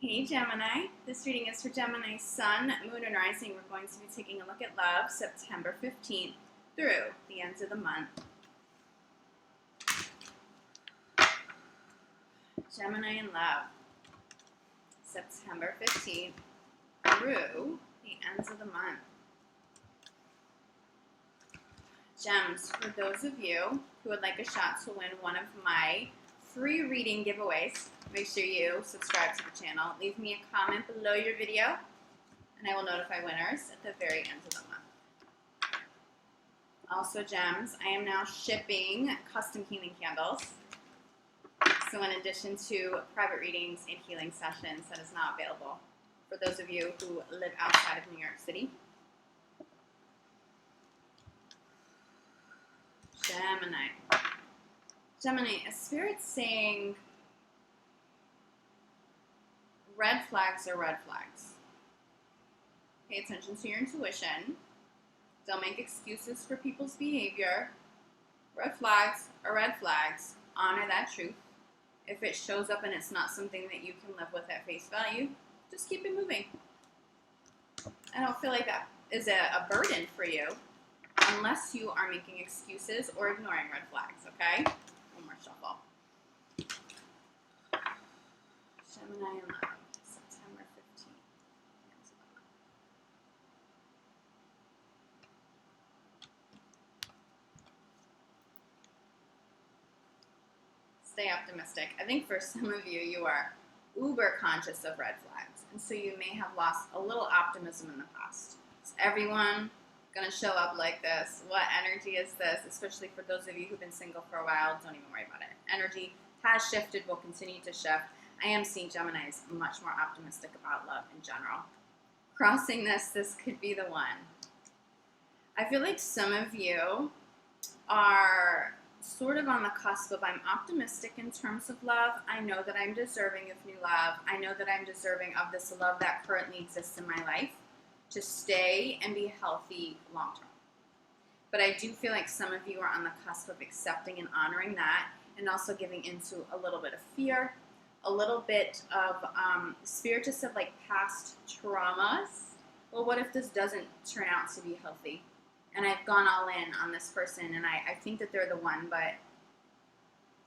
Hey Gemini, this reading is for Gemini Sun, Moon, and Rising. We're going to be taking a look at love September 15th through the end of the month. Gemini in love, September 15th through the ends of the month. Gems, for those of you who would like a shot to win one of my free reading giveaways, make sure you subscribe to the channel. Leave me a comment below your video, and I will notify winners at the very end of the month. Also, gems, I am now shipping custom healing candles. So in addition to private readings and healing sessions, that is now available for those of you who live outside of New York City. Gemini, a spirit saying red flags are red flags. Pay attention to your intuition. Don't make excuses for people's behavior. Red flags are red flags. Honor that truth. If it shows up and it's not something that you can live with at face value, just keep it moving. I don't feel like that is a burden for you unless you are making excuses or ignoring red flags, okay? One more shuffle. Gemini in love, September 15th. Stay optimistic. I think for some of you, you are uber conscious of red flags, and so you may have lost a little optimism in the past. Is everyone going to show up like this? What energy is this? Especially for those of you who've been single for a while, don't even worry about it. Energy has shifted, will continue to shift. I am seeing Gemini is much more optimistic about love in general. Crossing this could be the one. I feel like some of you are sort of on the cusp of, I'm optimistic in terms of love. I know that I'm deserving of new love. I know that I'm deserving of this love that currently exists in my life to stay and be healthy long term. But I do feel like some of you are on the cusp of accepting and honoring that, and also giving into a little bit of fear, a little bit of spirit just of like past traumas. Well, what if this doesn't turn out to be healthy? And I've gone all in on this person, and I think that they're the one, but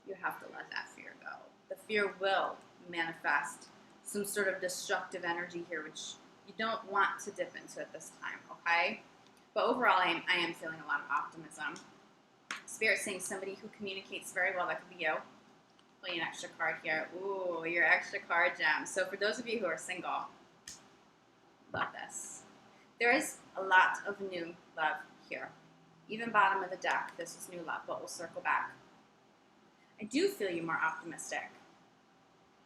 you have to let that fear go. The fear will manifest some sort of destructive energy here, which you don't want to dip into at this time, okay? But overall, I am feeling a lot of optimism. Spirit saying somebody who communicates very well, that could be you. Pulling an extra card here. Ooh, your extra card, gem. So for those of you who are single, love this. There is a lot of new love here. Even bottom of the deck, this is new love, but we'll circle back. I do feel you more optimistic.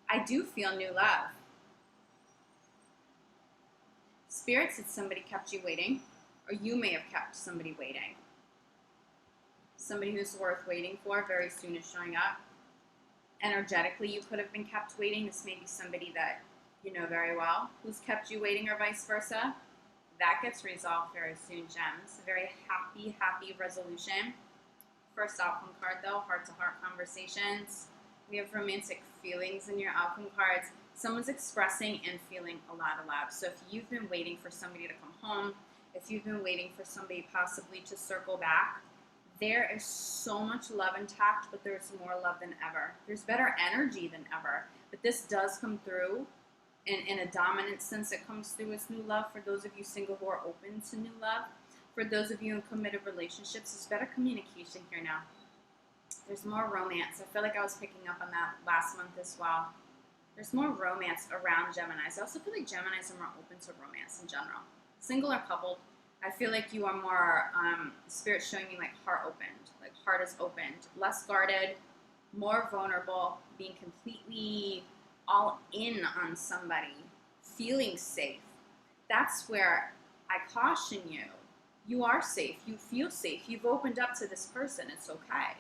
I do feel new love. Spirit said somebody kept you waiting, or you may have kept somebody waiting. Somebody who's worth waiting for very soon is showing up. Energetically, you could have been kept waiting. This may be somebody that you know very well who's kept you waiting, or vice versa. That gets resolved very soon, gems. Very happy resolution. First outcome card, though, heart-to-heart conversations. We have romantic feelings in your outcome cards. Someone's expressing and feeling a lot of love. So if you've been waiting for somebody to come home, if you've been waiting for somebody possibly to circle back, there is so much love intact, but there's more love than ever. There's better energy than ever. But this does come through in a dominant sense. It comes through as new love for those of you single who are open to new love. For those of you in committed relationships, there's better communication here now. There's more romance. I feel like I was picking up on that last month as well. There's more romance around Geminis. I also feel like Geminis are more open to romance in general. Single or coupled, I feel like you are more, spirit showing me like heart opened. Like heart is opened. Less guarded, more vulnerable, being completely all in on somebody, feeling safe. That's where I caution you. You are safe. You feel safe. You've opened up to this person. It's okay.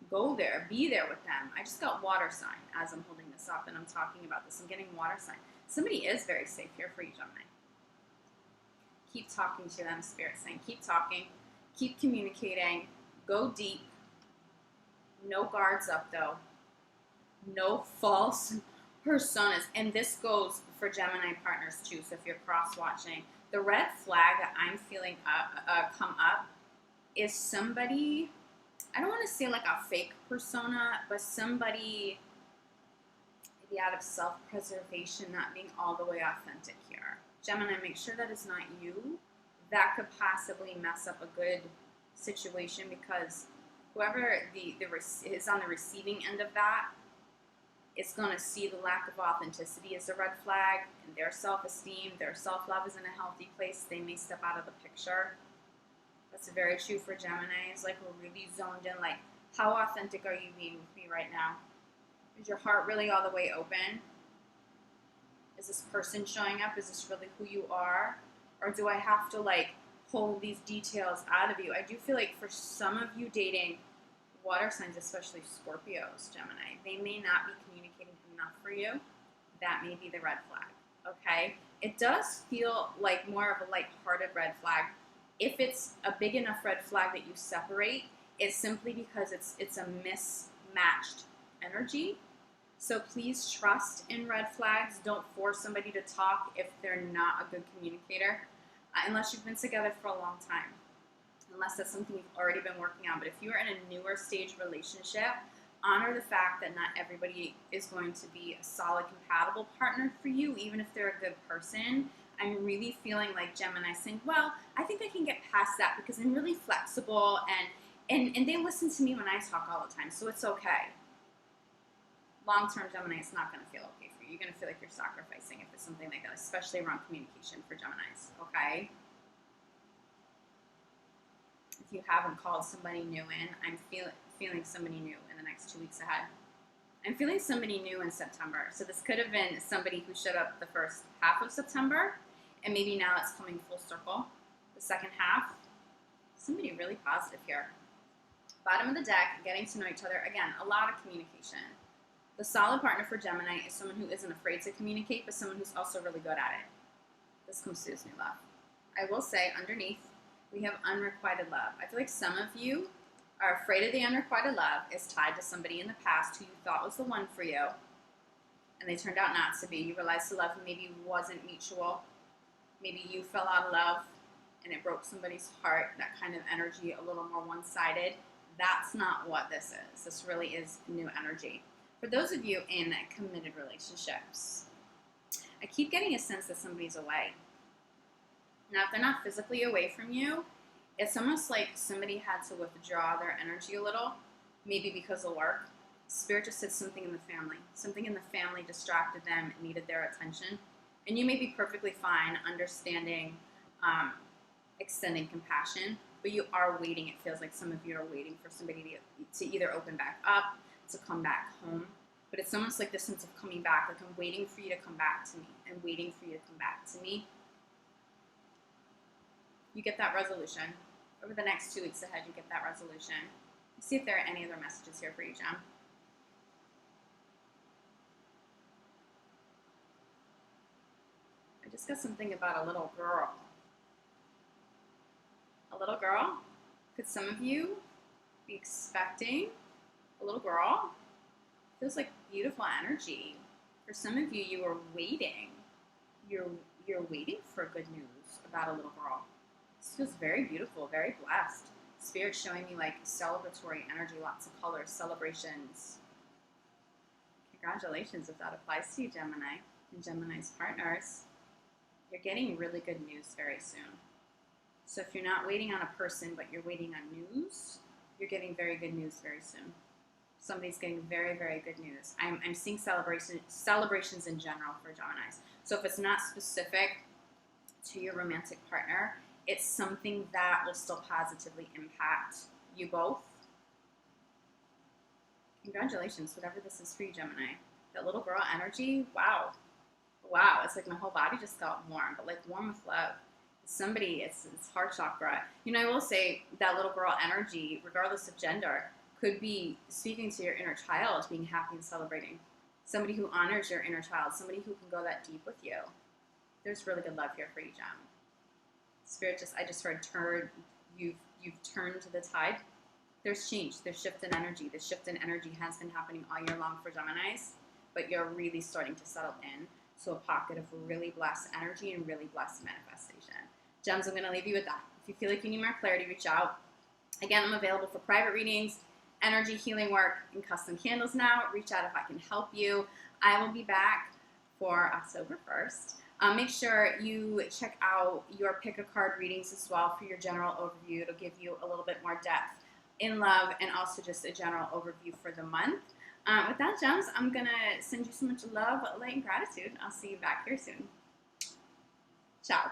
Go there. Be there with them. I just got water sign as I'm holding this up and I'm talking about this. I'm getting water sign. Somebody is very safe here for you, Gemini. Keep talking to them, Spirit saying. Keep talking. Keep communicating. Go deep. No guards up, though. No false personas, and this goes for Gemini partners too, so if you're cross-watching, the red flag that I'm feeling come up is somebody, I don't want to say like a fake persona, but somebody maybe out of self-preservation, not being all the way authentic here. Gemini, make sure that is not you. That could possibly mess up a good situation, because whoever is on the receiving end of that is going to see the lack of authenticity as a red flag, and their self-esteem, their self-love is in a healthy place. They may step out of the picture. That's very true for Gemini. It's like we're really zoned in, like, how authentic are you being with me right now? Is your heart really all the way open? Is this person showing up? Is this really who you are? Or do I have to, like, pull these details out of you? I do feel like for some of you dating water signs, especially Scorpios, Gemini, they may not be communicating enough for you. That may be the red flag, okay? It does feel like more of a light-hearted red flag. If it's a big enough red flag that you separate, it's simply because it's a mismatched energy. So please trust in red flags. Don't force somebody to talk if they're not a good communicator, unless you've been together for a long time. Unless that's something you've already been working on. But if you're in a newer stage relationship, honor the fact that not everybody is going to be a solid, compatible partner for you, even if they're a good person. I'm really feeling like Gemini saying, well, I think I can get past that because I'm really flexible, and they listen to me when I talk all the time, so it's okay. Long-term Gemini, it's not going to feel okay for you. You're going to feel like you're sacrificing if it's something like that, especially around communication for Geminis, okay? If you haven't called somebody new in, I'm feeling somebody new in the next 2 weeks ahead. I'm feeling somebody new in September. So this could have been somebody who showed up the first half of September, and maybe now it's coming full circle. The second half, somebody really positive here. Bottom of the deck, getting to know each other. Again, a lot of communication. The solid partner for Gemini is someone who isn't afraid to communicate, but someone who's also really good at it. This comes through as new love. I will say, underneath, we have unrequited love. I feel like some of you are afraid of the unrequited love is tied to somebody in the past who you thought was the one for you, and they turned out not to be. You realized the love maybe wasn't mutual. Maybe you fell out of love, and it broke somebody's heart, that kind of energy, a little more one-sided. That's not what this is. This really is new energy. For those of you in committed relationships, I keep getting a sense that somebody's away. Now, if they're not physically away from you, it's almost like somebody had to withdraw their energy a little, maybe because of work. Spirit just said something in the family. Something in the family distracted them and needed their attention. And you may be perfectly fine understanding, extending compassion, but you are waiting. It feels like some of you are waiting for somebody to either open back up, to come back home. But it's almost like this sense of coming back, like I'm waiting for you to come back to me. I'm waiting for you to come back to me. You get that resolution. Over the next 2 weeks ahead, you get that resolution. Let's see if there are any other messages here for you, Gem. I just got something about a little girl. A little girl? Could some of you be expecting a little girl? Feels like beautiful energy. For some of you, you are waiting. You're waiting for good news about a little girl. This feels very beautiful, very blessed. Spirit showing me like celebratory energy, lots of colors, celebrations. Congratulations if that applies to you, Gemini, and Gemini's partners. You're getting really good news very soon. So if you're not waiting on a person, but you're waiting on news, you're getting very good news very soon. Somebody's getting very, very good news. I'm seeing celebrations in general for Geminis. So if it's not specific to your romantic partner, it's something that will still positively impact you both. Congratulations, whatever this is for you, Gemini. That little girl energy, wow. Wow, it's like my whole body just got warm, but like warm with love. Somebody, it's heart chakra. You know, I will say that little girl energy, regardless of gender, could be speaking to your inner child, being happy and celebrating. Somebody who honors your inner child, somebody who can go that deep with you. There's really good love here for you, Gem. Spirit, I just heard turn. You've turned to the tide. There's change. There's shift in energy. The shift in energy has been happening all year long for Geminis. but you're really starting to settle in to a pocket of really blessed energy and really blessed manifestation. Gems, I'm going to leave you with that. If you feel like you need more clarity, reach out. Again, I'm available for private readings, energy healing work, and custom candles now. Reach out if I can help you. I will be back for October 1st. Make sure you check out your pick a card readings as well for your general overview. It'll give you a little bit more depth in love and also just a general overview for the month. With that, Gems, I'm going to send you so much love, light, and gratitude. I'll see you back here soon. Ciao.